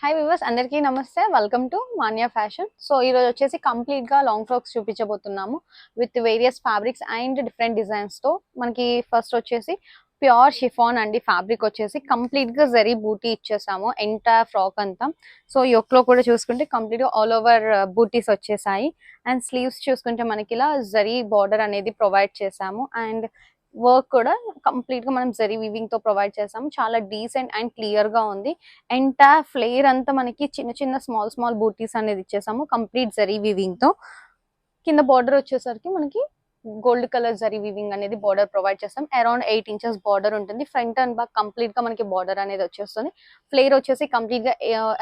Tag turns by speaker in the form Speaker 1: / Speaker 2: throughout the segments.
Speaker 1: Hi viewers అందరికీ నమస్తే. Welcome to Manya fashion. So ఈ రోజు వచ్చేసి కంప్లీట్ గా లాంగ్ ఫ్రాక్స్ చూపించబోతున్నాము with various fabrics and different designs తో. మనకి ఫస్ట్ వచ్చేసి ప్యూర్ షిఫాన్ అండి. ఫ్యాబ్రిక్ వచ్చేసి కంప్లీట్ గా జరీ బూటీ ఇచ్చేసాము ఎంటైర్ ఫ్రాక్ అంతా. సో యోక్ లో కూడా చూసుకుంటే కంప్లీట్ గా ఆల్ ఓవర్ బూటీస్ వచ్చేసాయి. అండ్ స్లీవ్స్ చూసుకుంటే మనకి ఇలా జరీ బార్డర్ అనేది ప్రొవైడ్ చేసాము. అండ్ వర్క్ కూడా కంప్లీట్ గా మనం జరీ వీవింగ్ తో ప్రొవైడ్ చేసాము. చాలా డీసెంట్ అండ్ క్లియర్ గా ఉంది. ఎంటైర్ ఫ్లేర్ అంతా మనకి చిన్న చిన్న స్మాల్ బూటీస్ అనేది ఇచ్చేసాము కంప్లీట్ జరీ వీవింగ్ తో. కింద బార్డర్ వచ్చేసరికి మనకి గోల్డ్ కలర్ జరీ వీవింగ్ అనేది బార్డర్ ప్రొవైడ్ చేస్తాం. అరౌండ్ 8 ఇంచెస్ బార్డర్ ఉంటుంది. ఫ్రంట్ అండ్ బ్యాక్ కంప్లీట్ గా మనకి బార్డర్ అనేది వచ్చేస్తుంది. ఫ్లేర్ వచ్చేసి కంప్లీట్ గా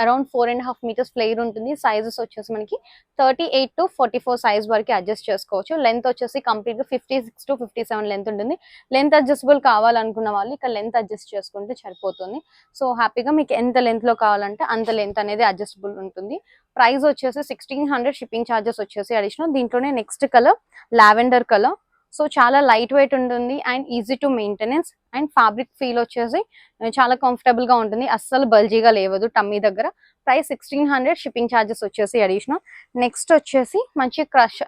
Speaker 1: అరౌండ్ 4.5 మీటర్స్ ఫ్లేర్ ఉంటుంది. సైజెస్ వచ్చేసి మనకి 38 to 44 సైజ్ వరకు అడ్జస్ట్ చేసుకోవచ్చు. లెంత్ వచ్చేసి కంప్లీట్ గా 56 to 57 లెంత్ ఉంటుంది. లెంత్ అడ్జస్టబుల్ కావాలనుకున్న వాళ్ళు ఇక్కడ లెంత్ అడ్జస్ట్ చేసుకుంటే సరిపోతుంది. సో హ్యాపీగా మీకు ఎంత లెంత్ లో కావాలంటే అంత లెంత్ అనేది అడ్జస్టబుల్ ఉంటుంది. ప్రైస్ వచ్చేసి 1600 షిప్పింగ్ ఛార్జెస్ వచ్చేసి అడిషనల్. దీంట్లోనే next colour lavender colour. So చాలా లైట్ వెయిట్ ఉంటుంది and easy to maintenance. And fabric feel వచ్చేసి చాలా కంఫర్టబుల్ గా ఉంటుంది. అస్సలు బల్జీగా లేవదు టమ్మీ దగ్గర. ప్రైస్ 1600 షిప్పింగ్ ఛార్జెస్ వచ్చేసి అడిషనల్. నెక్స్ట్ వచ్చేసి మంచి క్రష్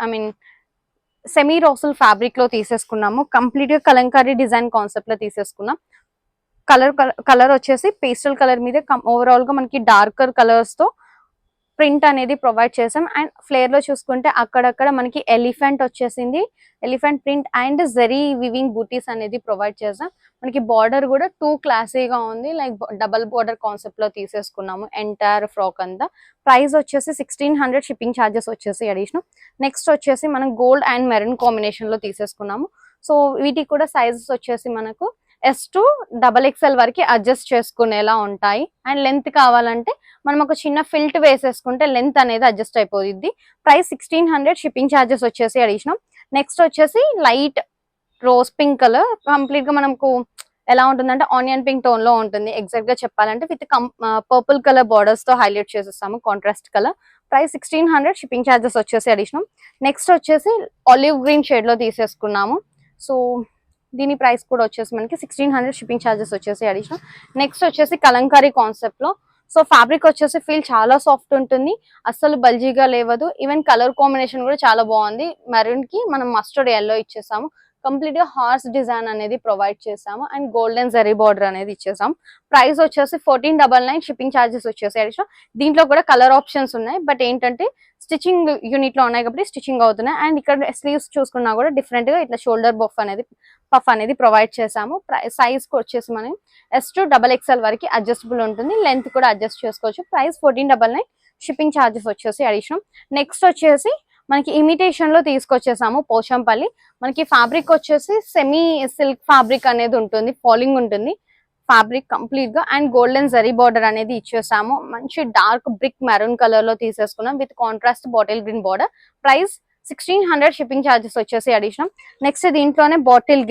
Speaker 1: సెమీ రోసల్ ఫ్యాబ్రిక్ లో తీసేసుకున్నాము. కంప్లీట్ గా కలంకారీ డిజైన్ కాన్సెప్ట్ లో తీసేసుకున్నాం. కలర్ వచ్చేసి పేస్టల్ కలర్ మీద ఓవరాల్ గా మనకి డార్కర్ కలర్స్ తో ప్రింట్ అనేది ప్రొవైడ్ చేసాం. అండ్ ఫ్లేర్ లో చూసుకుంటే అక్కడక్కడ మనకి ఎలిఫెంట్ వచ్చేసింది. Elephant print and zari weaving బూటీస్ అనేది ప్రొవైడ్ చేసాం. మనకి బార్డర్ కూడా టూ క్లాసీగా ఉంది. లైక్ డబల్ బార్డర్ కాన్సెప్ట్ లో తీసేసుకున్నాము ఎంటైర్ ఫ్రాక్ అంతా. ప్రైస్ వచ్చేసి 1600 షిప్పింగ్ ఛార్జెస్ వచ్చేసి అడిషనల్. నెక్స్ట్ వచ్చేసి మనం గోల్డ్ అండ్ మెరూన్ కాంబినేషన్ లో తీసేసుకున్నాము. సో వీటికి కూడా సైజెస్ వచ్చేసి మనకు S to XXL వరకు అడ్జస్ట్ చేసుకునేలా ఉంటాయి. అండ్ లెంత్ కావాలంటే మనం ఒక చిన్న ఫిల్ట్ వేసేసుకుంటే లెంత్ అనేది అడ్జస్ట్ అయిపోయింది. ప్రైస్ 1600 షిప్పింగ్ ఛార్జెస్ వచ్చేసి అడిషనల్. నెక్స్ట్ వచ్చేసి light rose pink colour. Complete గా మనకు ఎలా ఉంటుందంటే ఆనియన్ పింక్ టోన్ లో ఉంటుంది. ఎగ్జాక్ట్ గా చెప్పాలంటే విత్ పర్పుల్ కలర్ బార్డర్స్ తో హైలైట్ చేసేస్తాము contrast colour. Price 1600 shipping charges వచ్చేసి అడిషనల్. నెక్స్ట్ వచ్చేసి ఆలివ్ గ్రీన్ షేడ్ లో తీసేసుకున్నాము. సో దీని ప్రైస్ కూడా వచ్చేసి మనకి 1600 షిప్పింగ్ ఛార్జెస్ వచ్చేసి అడిషనల్. నెక్స్ట్ వచ్చేసి కలంకారీ కాన్సెప్ట్ లో. సో ఫ్యాబ్రిక్ వచ్చేసి ఫీల్ చాలా సాఫ్ట్ ఉంటుంది. అస్సలు బల్జీగా లేవదు. ఈవెన్ కలర్ కాంబినేషన్ కూడా చాలా బాగుంది. మెరూన్ కి మనం మస్టర్డ్ ఎల్లో ఇచ్చేసాము. కంప్లీట్ గా హార్స్ డిజైన్ అనేది ప్రొవైడ్ చేసాము. అండ్ గోల్డెన్ జరీ బార్డర్ అనేది ఇచ్చేసాం. ప్రైస్ వచ్చేసి 1499 షిప్పింగ్ ఛార్జెస్ వచ్చేసి అడిషనల్. దీంట్లో కూడా కలర్ ఆప్షన్స్ ఉన్నాయి. బట్ ఏంటంటే స్టిచ్చింగ్ యూనిట్ లో ఉన్నాయి కాబట్టి స్టిచ్చింగ్ అవుతున్నాయి. అండ్ ఇక్కడ స్లీవ్స్ చూసుకున్నా కూడా డిఫరెంట్ గా ఇట్లా షోల్డర్ పఫ్ అనేది ప్రొవైడ్ చేసాము. సైజ్ వచ్చేసి మనం S to XXL వరకు అడ్జస్టబుల్ ఉంటుంది. లెంత్ కూడా అడ్జస్ట్ చేసుకోవచ్చు. ప్రైస్ 1499 షిప్పింగ్ ఛార్జెస్ వచ్చేసి అడిషనల్. నెక్స్ట్ వచ్చేసి మనకి ఇమిటేషన్ లో తీసుకొచ్చేసాము పోచంపల్లి. మనకి ఫ్యాబ్రిక్ వచ్చేసి సెమీ సిల్క్ ఫ్యాబ్రిక్ అనేది ఉంటుంది. ఫాలింగ్ ఉంటుంది ఫ్యాబ్రిక్ కంప్లీట్ గా. అండ్ గోల్డెన్ జరీ బార్డర్ అనేది ఇచ్చేసాము. మంచి డార్క్ బ్రిక్ మెరూన్ కలర్ లో తీసేసుకున్నాం with contrast bottle green border. Price 1600 shipping charges వచ్చేసి అడిషనల్. నెక్స్ట్ దీంట్లోనే bottle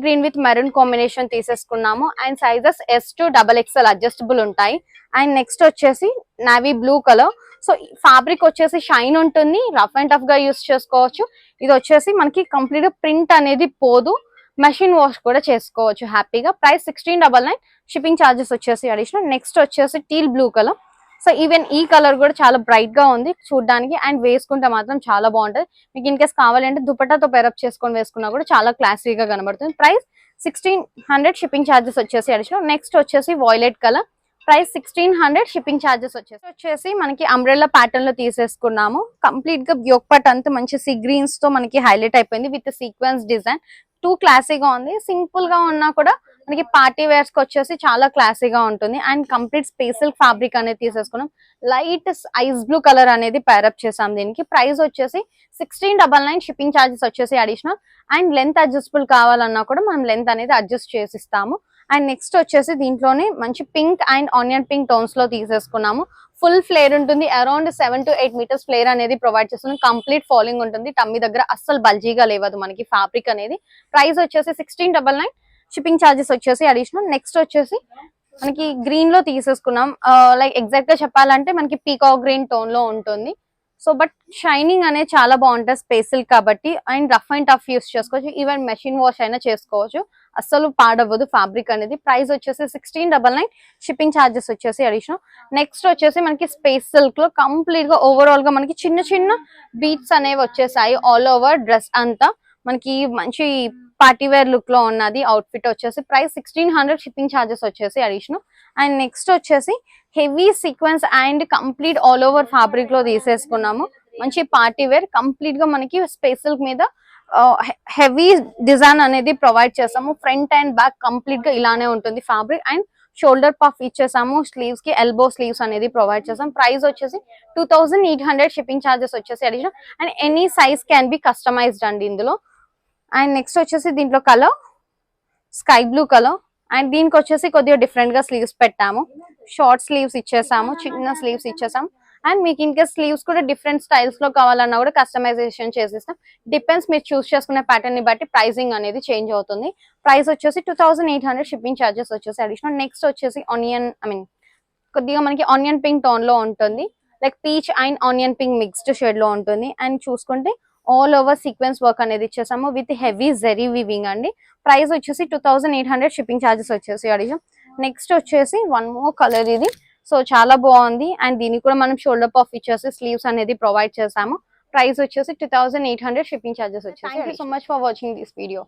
Speaker 1: green with maroon combination తీసేసుకున్నాము. And sizes S to XXL adjustable ఉంటాయి. అండ్ నెక్స్ట్ వచ్చేసి navy blue colour. So fabric వచ్చేసి shine ఉంటుంది. Rough and tough గా use చేసుకోవచ్చు. ఇది వచ్చేసి మనకి కంప్లీట్ ప్రింట్ అనేది పోదు. మెషిన్ వాష్ కూడా చేసుకోవచ్చు హ్యాపీగా. ప్రైస్ 1699 షిప్పింగ్ ఛార్జెస్ వచ్చేసి అడిషనల్. నెక్స్ట్ వచ్చేసి teal blue colour. So even ఈ కలర్ కూడా చాలా బ్రైట్ గా ఉంది చూడడానికి. అండ్ వేసుకుంటే మాత్రం చాలా బాగుంటది. మీకు ఇన్ కేస్ కావాలంటే దుపట్టాతో పెరప్ చేసుకొని వేసుకున్నా కూడా చాలా క్లాసీగా కనబడుతుంది. ప్రైస్ 1600 షిప్పింగ్ ఛార్జెస్ వచ్చేసి అడిషనల్. నెక్స్ట్ వచ్చేసి violet colour. Price 1600 shipping charges వచ్చేసి మనకి అంబ్రెల్లా ప్యాటర్న్ లో తీసేసుకున్నాము. కంప్లీట్ గా యోక్ పార్ట్ అంతా మంచి సీ గ్రీన్స్ తో మనకి హైలైట్ అయిపోయింది విత్ సీక్వెన్స్ డిజైన్. టూ క్లాసీగా ఉంది. సింపుల్ గా ఉన్నా కూడా మనకి పార్టీ వేర్స్ కి వచ్చేసి చాలా క్లాసీగా ఉంటుంది. అండ్ కంప్లీట్ స్పేసిల్ ఫ్యాబ్రిక్ అనేది తీసేసుకున్నాం. లైట్ ఐస్ బ్లూ కలర్ అనేది పేరప్ చేసాం దీనికి. ప్రైస్ వచ్చేసి 1699 షిప్పింగ్ ఛార్జెస్ వచ్చేసి అడిషనల్. అండ్ లెంత్ అడ్జస్టబుల్ కావాలన్నా కూడా మనం లెంత్ అనేది అడ్జస్ట్ చేసిస్తాము. అండ్ నెక్స్ట్ వచ్చేసి దీంట్లోనే మంచి pink and onion pink tones లో తీసేసుకున్నాము. ఫుల్ ఫ్లేర్ ఉంటుంది. అరౌండ్ 7 to 8 మీటర్స్ ఫ్లేర్ అనేది ప్రొవైడ్ చేస్తున్నాం. కంప్లీట్ ఫాలింగ్ ఉంటుంది. టమ్మీ దగ్గర అస్సలు బల్జీగా లేవదు మనకి ఫ్యాబ్రిక్ అనేది. ప్రైస్ వచ్చేసి 1699 షిప్పింగ్ ఛార్జెస్ వచ్చేసి అడిషనల్. నెక్స్ట్ వచ్చేసి మనకి గ్రీన్ లో తీసేసుకున్నాం. లైక్ ఎగ్జాక్ట్ గా చెప్పాలంటే మనకి పీకాక్ గ్రీన్ టోన్ లో ఉంటుంది. సో బట్ షైనింగ్ అనేది చాలా బాగుంటుంది స్పేస్ సిల్క్ కాబట్టి, and rough and tough use చేసుకోవచ్చు, ఈవెన్ మెషిన్ వాష్ అయినా చేసుకోవచ్చు, అస్సలు పాడవ్వదు ఫ్యాబ్రిక్ అనేది. ప్రైస్ వచ్చేసి 1699, షిప్పింగ్ ఛార్జెస్ వచ్చేసి అడిషనల్. నెక్స్ట్ వచ్చేసి మనకి స్పేస్ సిల్క్ లో కంప్లీట్ గా ఓవరాల్ గా మనకి చిన్న చిన్న బీట్స్ అనేవి వచ్చేసాయి ఆల్ ఓవర్ డ్రెస్ అంతా. మనకి మంచి పార్టీ వేర్ లుక్ లో ఉన్నది అవుట్ఫిట్ వచ్చేసి. ప్రైస్ 1600, షిప్పింగ్ ఛార్జెస్ వచ్చేసి అడిషనల్. అండ్ నెక్స్ట్ వచ్చేసి heavy sequence and complete all over fabric లో తీసేసుకున్నాము. మంచి పార్టీ వేర్ కంప్లీట్ గా మనకి స్పేస్ సిల్క్ మీద హెవీ డిజైన్ అనేది ప్రొవైడ్ చేసాము. ఫ్రంట్ అండ్ బ్యాక్ కంప్లీట్ గా ఇలానే ఉంటుంది ఫ్యాబ్రిక్. అండ్ షోల్డర్ పఫ్ ఇచ్చేసాము, స్లీవ్స్ కి ఎల్బో స్లీవ్స్ అనేది ప్రొవైడ్ చేసాం. ప్రైస్ వచ్చేసి 2800, షిప్పింగ్ ఛార్జెస్ వచ్చేసి additional. And any size can be customised అండి ఇందులో. అండ్ నెక్స్ట్ వచ్చేసి దీంట్లో colour sky blue colour. And దీనికి వచ్చేసి కొద్దిగా డిఫరెంట్ గా స్లీవ్స్ పెట్టాము, షార్ట్ స్లీవ్స్ ఇచ్చేసాము, చిన్న స్లీవ్స్ ఇచ్చేసాము. అండ్ మీకు ఇంకా స్లీవ్స్ కూడా డిఫరెంట్ స్టైల్స్ లో కావాలన్నా కూడా కస్టమైజేషన్ చేసిస్తాం. డిపెండ్స్ మీరు చూస్ చేసుకునే ప్యాటర్న్ ని బట్టి ప్రైసింగ్ అనేది చేంజ్ అవుతుంది. ప్రైస్ వచ్చేసి 2800, షిప్పింగ్ ఛార్జెస్ వచ్చేసి అడిషనల్. నెక్స్ట్ వచ్చేసి ఆనియన్ కొద్దిగా మనకి ఆనియన్ పింక్ టోన్ లో ఉంటుంది, like peach and onion pink mixed shade లో ఉంటుంది. అండ్ చూసుకుంటే ఆల్ ఓవర్ సీక్వెన్స్ వర్క్ అనేది ఇచ్చేసాము విత్ హెవీ జెరీ వీవింగ్ అండి. ప్రైస్ వచ్చేసి 2800, షిప్పింగ్ ఛార్జెస్ వచ్చేసి అడిషనల్. నెక్స్ట్ వచ్చేసి వన్ మోర్ కలర్ ఇది. సో చాలా బాగుంది. అండ్ దీనికి కూడా మనం షోల్డర్ పఫ్ ఇచ్చేసి స్లీవ్స్ అనేది ప్రొవైడ్ చేసాము. ప్రైస్ వచ్చేసి 2800, షిప్పింగ్ ఛార్జెస్ వచ్చేసి. Thank you so much for watching this video.